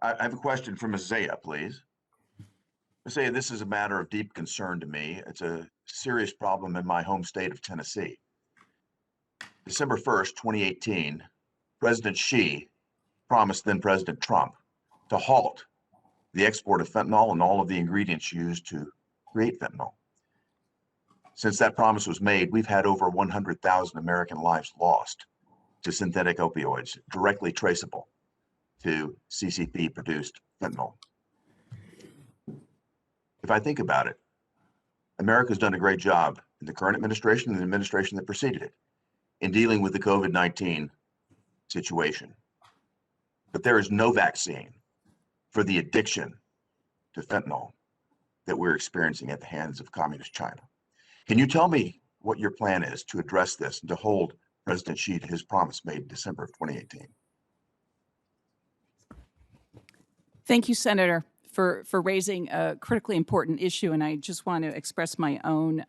I have a question for Ms. Zaya, please. Ms. Zaya, this is a matter of deep concern to me. It's a serious problem in my home state of Tennessee. December 1st, 2018, President Xi promised then President Trump to halt the export of fentanyl and all of the ingredients used to create fentanyl. Since that promise was made, we've had over 100,000 American lives lost to synthetic opioids, directly traceable to CCP-produced fentanyl. If I think about it, America's done a great job in the current administration and the administration that preceded it in dealing with the COVID-19 situation. But there is no vaccine for the addiction to fentanyl that we're experiencing at the hands of communist China. Can you tell me what your plan is to address this and to hold President Xi to his promise made in December of 2018? Thank you, Senator, for raising a critically important issue. And I just want to express my own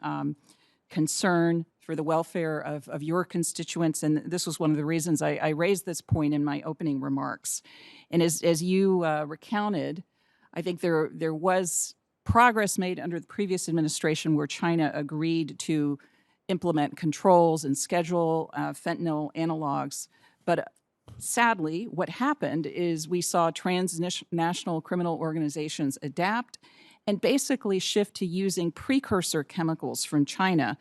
concern for the welfare of your constituents. And this was one of the reasons I raised this point in my opening remarks. And as you recounted, I think there was progress made under the previous administration where China agreed to implement controls and schedule fentanyl analogs. But sadly, what happened is we saw transnational criminal organizations adapt and basically shift to using precursor chemicals from China,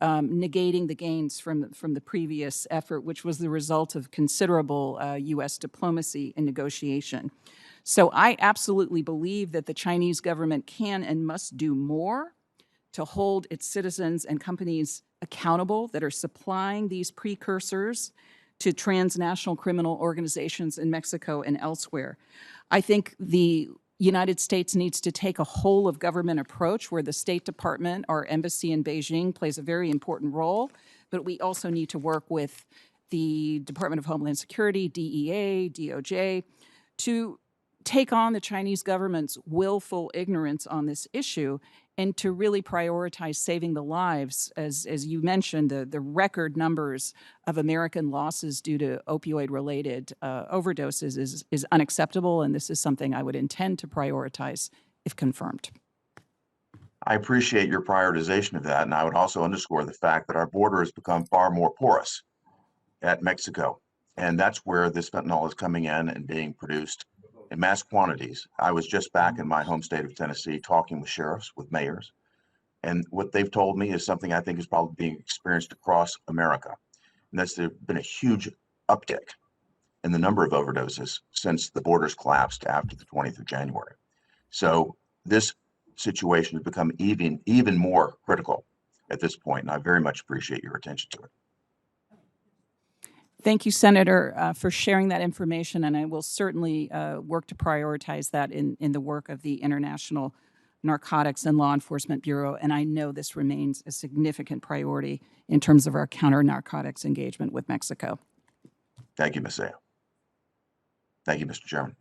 negating the gains from the previous effort, which was the result of considerable U.S. diplomacy and negotiation. So I absolutely believe that the Chinese government can and must do more to hold its citizens and companies accountable that are supplying these precursors to transnational criminal organizations in Mexico and elsewhere. I think the United States needs to take a whole of government approach where the State Department, our embassy in Beijing, plays a very important role, but we also need to work with the Department of Homeland Security, DEA, DOJ, to take on the Chinese government's willful ignorance on this issue and to really prioritize saving the lives. As you mentioned, the record numbers of American losses due to opioid-related overdoses is unacceptable, and this is something I would intend to prioritize if confirmed. I appreciate your prioritization of that, and I would also underscore the fact that our border has become far more porous at Mexico, and that's where this fentanyl is coming in and being produced in mass quantities. I was just back in my home state of Tennessee talking with sheriffs, with mayors, and what they've told me is something I think is probably being experienced across America, and that's there's been a huge uptick in the number of overdoses since the borders collapsed after the 20th of January. So this situation has become even more critical at this point, and I very much appreciate your attention to it. Thank you, Senator, for sharing that information, and I will certainly work to prioritize that in the work of the International Narcotics and Law Enforcement Bureau, and I know this remains a significant priority in terms of our counter-narcotics engagement with Mexico. Thank you, Ms. Zaya. Thank you, Mr. Chairman.